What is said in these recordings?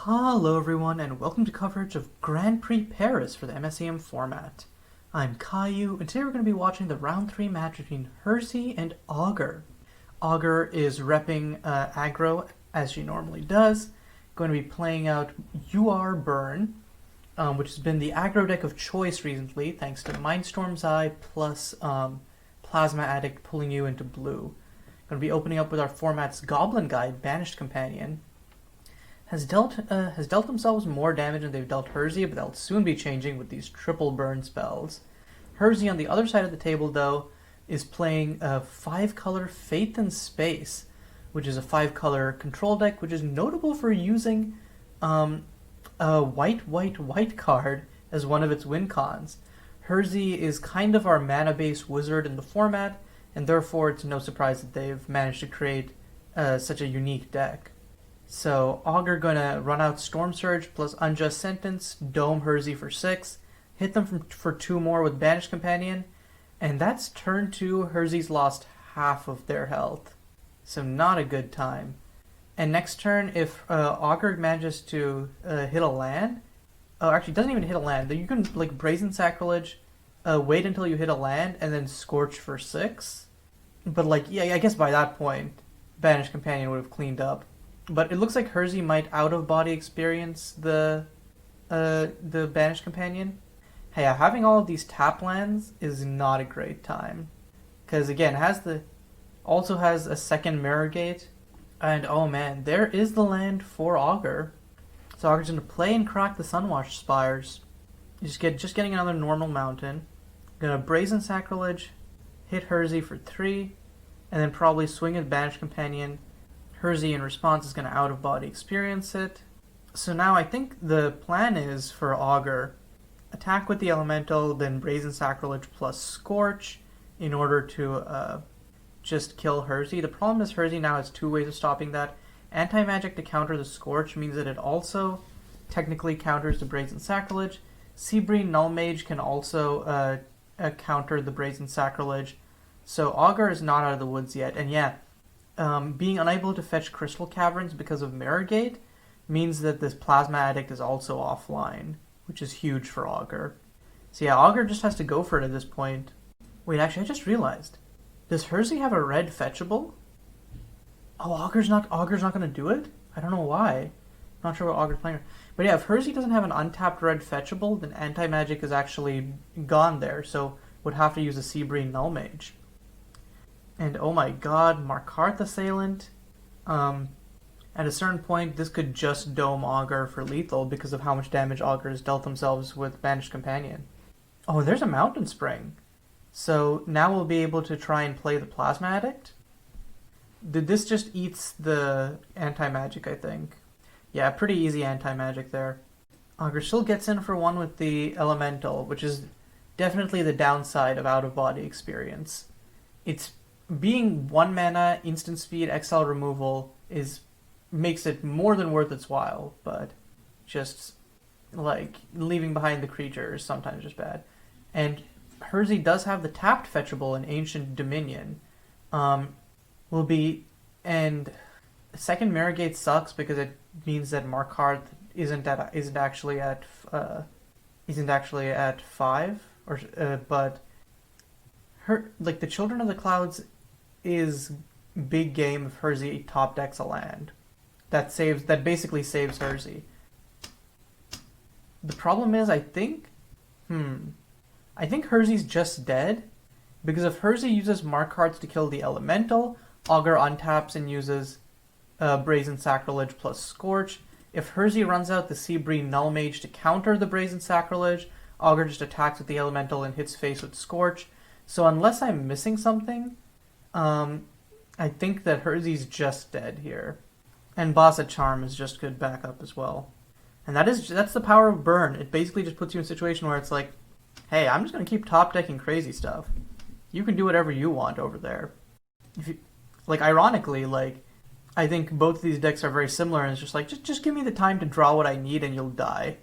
Hello everyone and welcome to coverage of Grand Prix Paris for the MSEM format. I'm Caillou and today we're going to be watching the round 3 match between Herzi and Augur. Augur is repping aggro as she normally does, going to be playing out UR Burn, which has been the aggro deck of choice recently thanks to Mindstorm's Eye plus Plasma Addict pulling you into blue. Going to be opening up with our format's Goblin Guide, Banished Companion. Has dealt themselves more damage than they've dealt Herzi, but that'll soon be changing with these triple burn spells. Herzi on the other side of the table, though, is playing a 5-color Faith in Space, which is a 5-color control deck, which is notable for using a white card as one of its win cons. Herzi is kind of our mana-based wizard in the format, and therefore it's no surprise that they've managed to create such a unique deck. So Augur gonna run out Storm Surge plus Unjust Sentence, dome Herzi for 6, hit them for 2 more with Banished Companion, and that's turn 2. Herzi's lost half of their health, so not a good time. And next turn, if Augur manages to hit a land, actually doesn't even hit a land, you can like Brazen Sacrilege, wait until you hit a land, and then Scorch for 6. But like, yeah, I guess by that point, Banished Companion would have cleaned up. But it looks like Herzi might out-of-body experience the Banished Companion. Hey, having all of these tap lands is not a great time. Because again, also has a second Mirror Gate. And oh man, there is the land for Augur. So Augur's going to play and crack the Sunwash Spires. Just getting another normal mountain. Gonna Brazen Sacrilege, hit Herzi for 3, and then probably swing at Banished Companion. Herzi in response is going to out-of-body experience it. So now I think the plan is for Augur, attack with the Elemental, then Brazen Sacrilege plus Scorch in order to just kill Herzi. The problem is Herzi now has 2 ways of stopping that. Anti-Magic to counter the Scorch means that it also technically counters the Brazen Sacrilege. Seabreen Null Mage can also counter the Brazen Sacrilege. So Augur is not out of the woods yet, and yeah, being unable to fetch Crystal Caverns because of Mirror Gate means that this Plasma Addict is also offline, which is huge for Augur. So yeah, Augur just has to go for it at this point. Wait, actually, I just realized. Does Herzi have a red fetchable? Oh, Augur's not going to do it? I don't know why. Not sure what Augur's playing. But yeah, if Herzi doesn't have an untapped red fetchable, then Anti-Magic is actually gone there, so would have to use a Seabreen Null Mage. And oh my god, Markarth Assailant. At a certain point, this could just dome Augur for lethal because of how much damage Augur has dealt themselves with Banished Companion. Oh, there's a Mountain Spring. So now we'll be able to try and play the Plasma Addict. This just eats the Anti-Magic, I think. Yeah, pretty easy Anti-Magic there. Augur still gets in for 1 with the Elemental, which is definitely the downside of out-of-body experience. It's being 1 mana, instant speed, exile removal makes it more than worth its while, but just like leaving behind the creature is sometimes just bad. And Herzi does have the tapped fetchable in Ancient Dominion. And second Mirror Gate sucks because it means that Markarth isn't actually at 5, but the Children of the Clouds is big game if Herzi top decks a land. That basically saves Herzi. The problem is, I think Herzi's just dead, because if Herzi uses Markarth to kill the Elemental, Augur untaps and uses Brazen Sacrilege plus Scorch. If Herzi runs out the Seabreen Null Mage to counter the Brazen Sacrilege, Augur just attacks with the Elemental and hits face with Scorch. So unless I'm missing something, I think that Herzi's just dead here. And Bossa Charm is just good backup as well. And that's the power of Burn. It basically just puts you in a situation where it's like, hey, I'm just going to keep top decking crazy stuff. You can do whatever you want over there. Ironically, I think both of these decks are very similar, and it's just like, just give me the time to draw what I need and you'll die.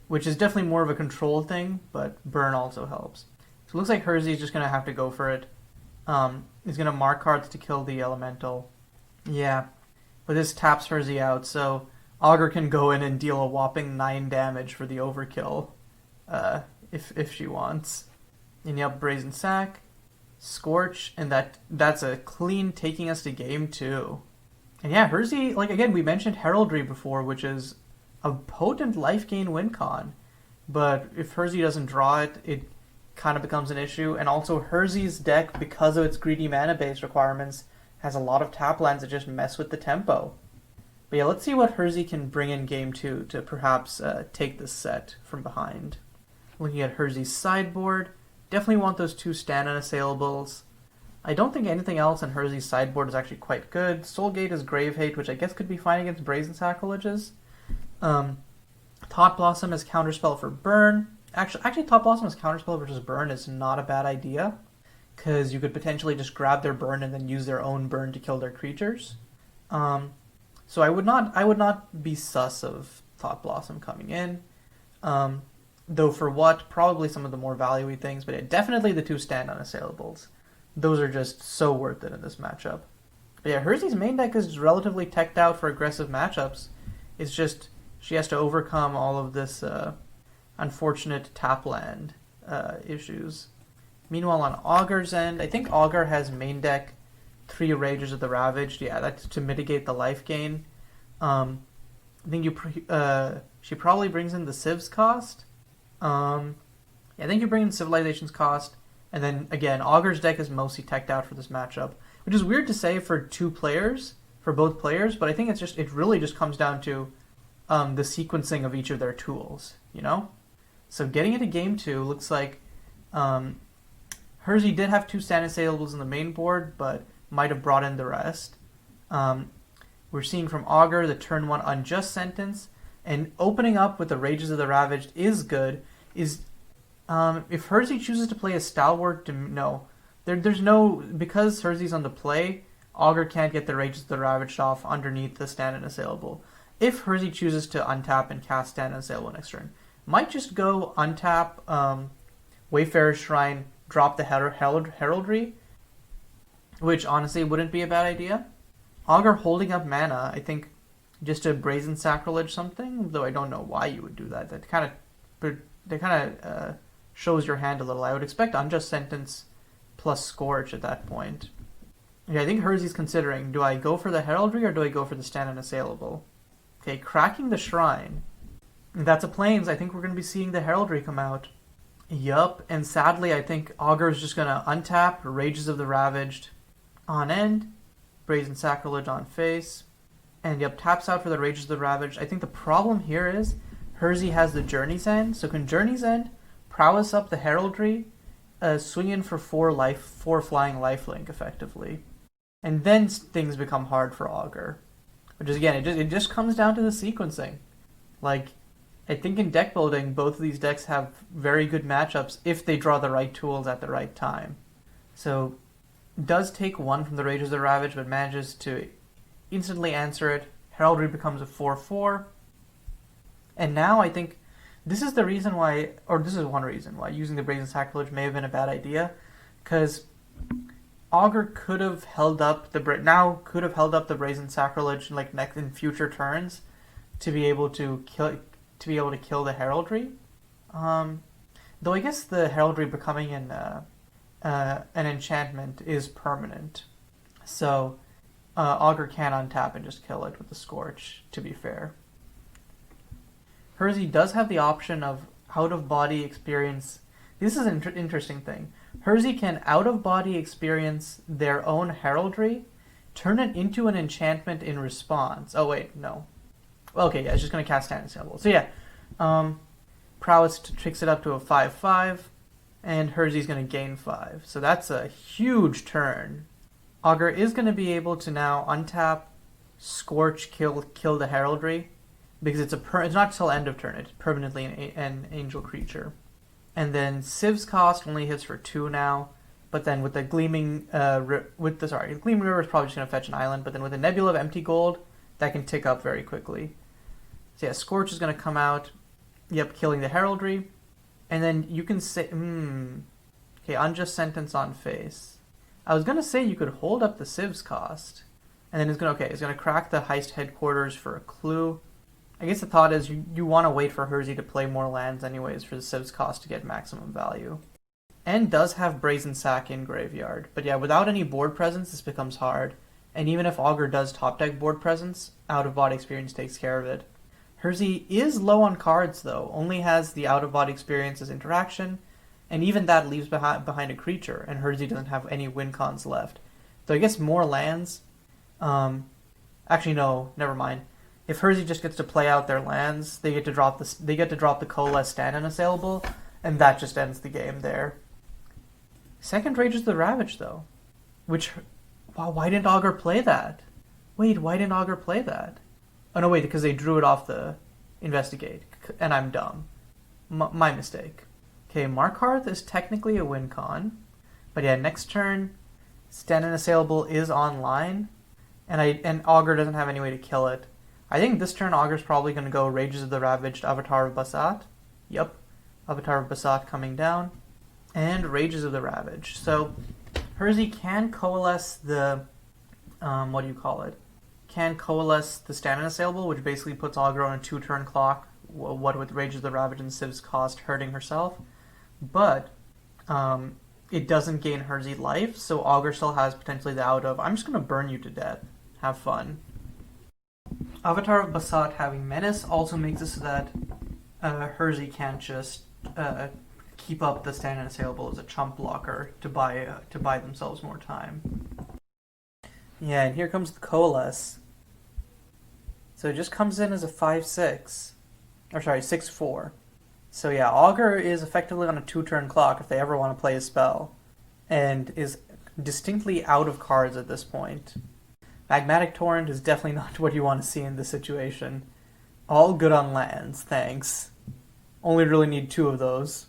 Which is definitely more of a control thing, but Burn also helps. So it looks like Herzi's just going to have to go for it. He's going to Markarth to kill the Elemental. Yeah, but this taps Herzi out, so Augur can go in and deal a whopping 9 damage for the overkill, if she wants. And yep, Brazen Sack, Scorch, and that's a clean taking us to game 2. And yeah, Herzi, like again, we mentioned Heraldry before, which is a potent life gain win con. But if Herzi doesn't draw it, it kind of becomes an issue. And also, Herzi's deck, because of its greedy mana-based requirements, has a lot of tap lands that just mess with the tempo. But yeah, let's see what Herzi can bring in game 2 to perhaps take this set from behind. Looking at Herzi's sideboard, definitely want those 2 stand unassailable. I don't think anything else in Herzi's sideboard is actually quite good. Soulgate is Grave Hate, which I guess could be fine against Brazen Sacrileges. Thought Blossom is Counterspell for Burn. Actually, Thought Blossom as Counterspell versus Burn is not a bad idea, because you could potentially just grab their Burn and then use their own Burn to kill their creatures. So I would not be sus of Thought Blossom coming in. Though for what? Probably some of the more value-y things, but definitely the 2 stand unassailables. Those are just so worth it in this matchup. But yeah, Herzi's main deck is relatively teched out for aggressive matchups. It's just she has to overcome all of this unfortunate tap land issues. Meanwhile, on Augur's end, I think Augur has main deck 3 Rages of the Ravaged. Yeah, that's to mitigate the life gain. I think she probably brings in the Civ's cost. Yeah, I think you bring in Civilization's cost. And then, again, Augur's deck is mostly teched out for this matchup, which is weird to say for 2 players, for both players, but I think it really just comes down to the sequencing of each of their tools, you know? So getting into game 2, looks like Herzi did have 2 stand assailables in the main board, but might have brought in the rest. We're seeing from Augur the turn 1 Unjust Sentence, and opening up with the Rages of the Ravaged is good. If Herzi chooses to play a Stalwart, there's no, because Herzi's on the play, Augur can't get the Rages of the Ravaged off underneath the stand unassailable. If Herzi chooses to untap and cast stand unassailable next turn, might just go untap Wayfarer's Shrine, drop the Heraldry, which honestly wouldn't be a bad idea. Augur holding up mana, I think, just to Brazen Sacrilege something, though I don't know why you would do that. That kind of shows your hand a little. I would expect Unjust Sentence plus Scorch at that point. Yeah, I think Herzi's considering, do I go for the Heraldry or do I go for the stand unassailable? Okay, cracking the Shrine. That's a Plains. I think we're going to be seeing the Heraldry come out. Yup, and sadly I think Augur's just going to untap Rages of the Ravaged on end, Brazen Sacrilege on face, and yep, taps out for the Rages of the Ravaged. I think the problem here is Herzi has the Journey's End, so can Journey's End prowess up the Heraldry, swing in for 4 flying lifelink effectively, and then things become hard for Augur. Which is, again, it just comes down to the sequencing. Like, I think in deck building, both of these decks have very good matchups if they draw the right tools at the right time. So, does take 1 from the Rages of the Ravage, but manages to instantly answer it. Heraldry becomes a 4/4. And now I think this is the reason why, or this is one reason why using the Brazen Sacrilege may have been a bad idea, because Augur could have held up the Brazen Sacrilege like next in future turns to be able to kill the Heraldry. Though I guess the Heraldry becoming an enchantment is permanent, so Augur can untap and just kill it with the Scorch. To be fair. Herzi does have the option of out-of-body experience. This is an interesting thing. Herzi can out-of-body experience their own Heraldry, turn it into an enchantment in response. Oh wait, no. Okay, yeah, it's just going to cast stand unassailable. So yeah, Prowess takes it up to a 5/5, and Herzi's going to gain 5. So that's a huge turn. Augur is going to be able to now untap, Scorch, kill the Heraldry, because it's not till end of turn. It's permanently an angel creature. And then Civ's cost only hits for 2 now, but then with the Gleaming Gleaming River is probably just going to fetch an island, but then with the Nebula of Empty Gold, that can tick up very quickly. So yeah, Scorch is going to come out, yep, killing the Heraldry, and then you can say, okay, Unjust Sentence on face. I was going to say you could hold up the Civ's cost, and then it's going to crack the Heist Headquarters for a clue. I guess the thought is you want to wait for Herzi to play more lands anyways for the Civ's cost to get maximum value. And does have Brazen Sack in graveyard. But yeah, without any board presence, this becomes hard. And even if Augur does top deck board presence, Out of Body Experience takes care of it. Herzi is low on cards though, only has the Out of Body Experience as interaction, and even that leaves behind a creature, and Herzi doesn't have any win cons left. So I guess more lands. Actually, no, never mind. If Herzi just gets to play out their lands, they get to drop the Coalesce stand unassailable, and that just ends the game there. Second Rages of the Ravage though, which, wow, why didn't Augur play that? Wait, why didn't Augur play that? Oh no, wait, because they drew it off the Investigate, and I'm dumb. My mistake. Okay, Markarth is technically a win con, but yeah, next turn, stand unassailable is online, and Augur doesn't have any way to kill it. I think this turn Augur's probably going to go Rages of the Ravaged, Avatar of Basat. Yep, Avatar of Basat coming down, and Rages of the Ravage. So Herzi can coalesce the, what do you call it? Can coalesce the stand unassailable, which basically puts Augur on a 2-turn clock, what with Rages of the Ravage and Civ's cost hurting herself. But it doesn't gain Herzi life, so Augur still has potentially the out of, I'm just going to burn you to death. Have fun. Avatar of Basat having Menace also makes it so that Herzi can't just keep up the stand unassailable as a chump blocker to buy themselves more time. Yeah, and here comes the Coalesce. So it just comes in as a 5/6. Or sorry, 6/4. So yeah, Augur is effectively on a 2-turn clock if they ever want to play a spell, and is distinctly out of cards at this point. Magmatic Torrent is definitely not what you want to see in this situation. All good on lands, thanks. Only really need 2 of those.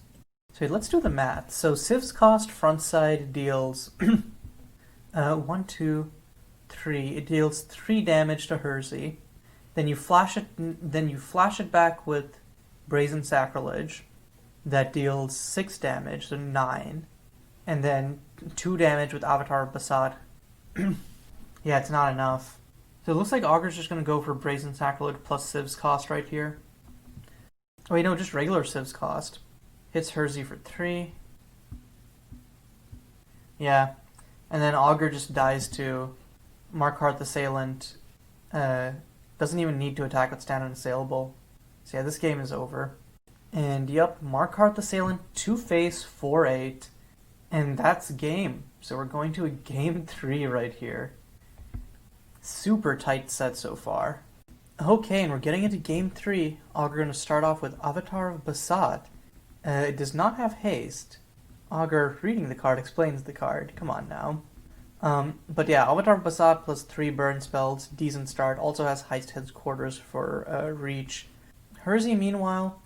So let's do the math. So Civ's cost frontside deals 1, 2, 3. It deals 3 damage to Herzi. Then you flash it back with Brazen Sacrilege. That deals 6 damage, so 9. And then 2 damage with Avatar of Basat. Yeah, it's not enough. So it looks like Augur's just going to go for Brazen Sacrilege plus Civ's cost right here. Oh wait, no, just regular Civ's cost. Hits Herzi for 3. Yeah. And then Augur just dies to Markarth Assailant. Doesn't even need to attack with stand unassailable. So yeah, this game is over. And yep, Markarth Assailant 2-face 4/8. And that's game. So we're going to a game 3 right here. Super tight set so far. Okay, and we're getting into game 3. Augur going to start off with Avatar of Basat. It does not have haste. Augur, reading the card, explains the card. Come on now. But yeah, Avatar of Basat plus 3 burn spells. Decent start. Also has Heist Headquarters for reach. Herzi, meanwhile,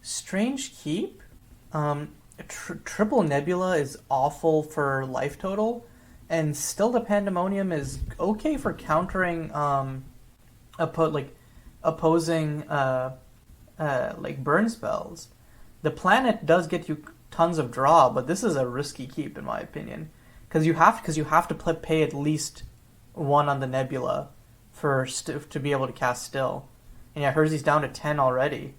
Strange Keep. Triple Nebula is awful for life total. And Still the Pandemonium is okay for countering opposing like burn spells. The planet does get you tons of draw, but this is a risky keep in my opinion, because you have to pay at least 1 on the Nebula to be able to cast Still. And yeah, Herzi's down to 10 already.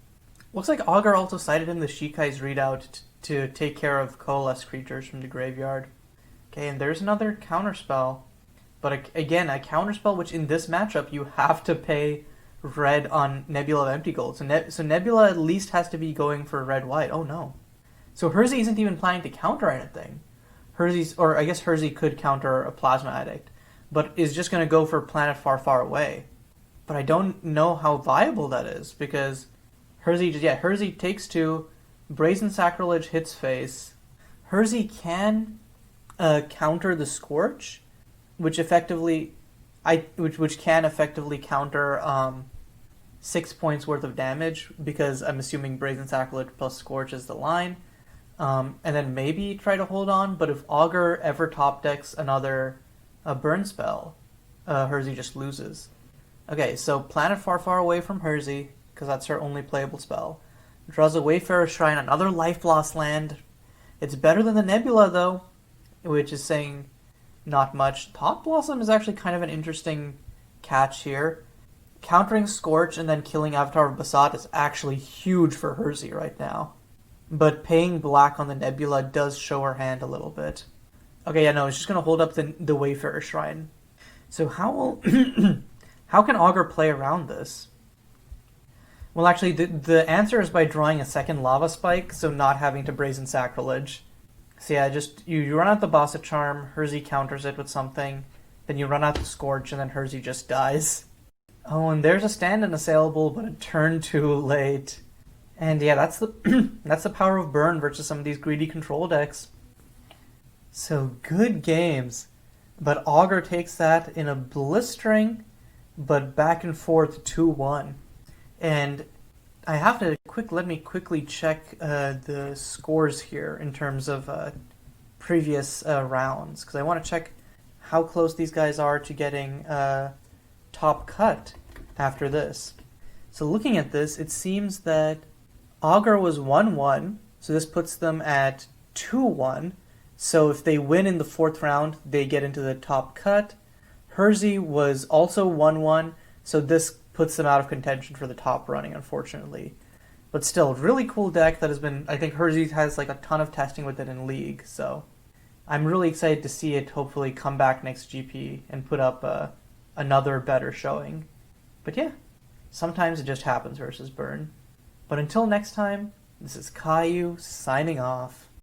Looks like Augur also cited in the Shikai's readout to take care of Coalesce creatures from the graveyard. Okay, and there's another counterspell. But again, a counterspell which in this matchup you have to pay red on Nebula of Empty Gold. So Nebula at least has to be going for red-white. Oh no. So Herzi isn't even planning to counter anything. I guess Herzi could counter a Plasma Addict, but is just going to go for Planet Far, Far Away. But I don't know how viable that is, because Herzi takes 2, Brazen Sacrilege hits face. Herzi can counter the Scorch, which can effectively counter 6 points worth of damage, because I'm assuming Brazen Sacrilege plus Scorch is the line, and then maybe try to hold on. But if Augur ever top decks another burn spell, Herzi just loses. Okay, so Planet Far, Far Away from Herzi, because that's her only playable spell. Draws a Wayfarer's Shrine, another life loss land. It's better than the Nebula though, which is saying not much. Thought Blossom is actually kind of an interesting catch here. countering Scorch and then killing Avatar of Basad is actually huge for Herzi right now. But paying black on the Nebula does show her hand a little bit. Okay, yeah, no, it's just going to hold up the Wayfarer Shrine. So how will... how can Augur play around this? Well, actually, the answer is by drawing a second Lava Spike, so not having to Brazen Sacrilege. So yeah, just you run out the Bossa Charm, Herzi counters it with something, then you run out the Scorch, and then Herzi just dies. Oh, and there's a stand unassailable, but a turn too late. And yeah, that's the that's the power of burn versus some of these greedy control decks. So good games. But Augur takes that in a blistering, but back and forth 2-1. And I have to let me quickly check the scores here in terms of previous rounds, because I want to check how close these guys are to getting top cut after this. So looking at this, it seems that Augur was 1-1, so this puts them at 2-1. So if they win in the fourth round, they get into the top cut. Herzi was also 1-1, so this puts them out of contention for the top running, unfortunately. But still, really cool deck that has been... I think Herzi has like a ton of testing with it in League, so I'm really excited to see it hopefully come back next GP and put up another better showing. But yeah, sometimes it just happens versus Burn. But until next time, this is Caillou signing off.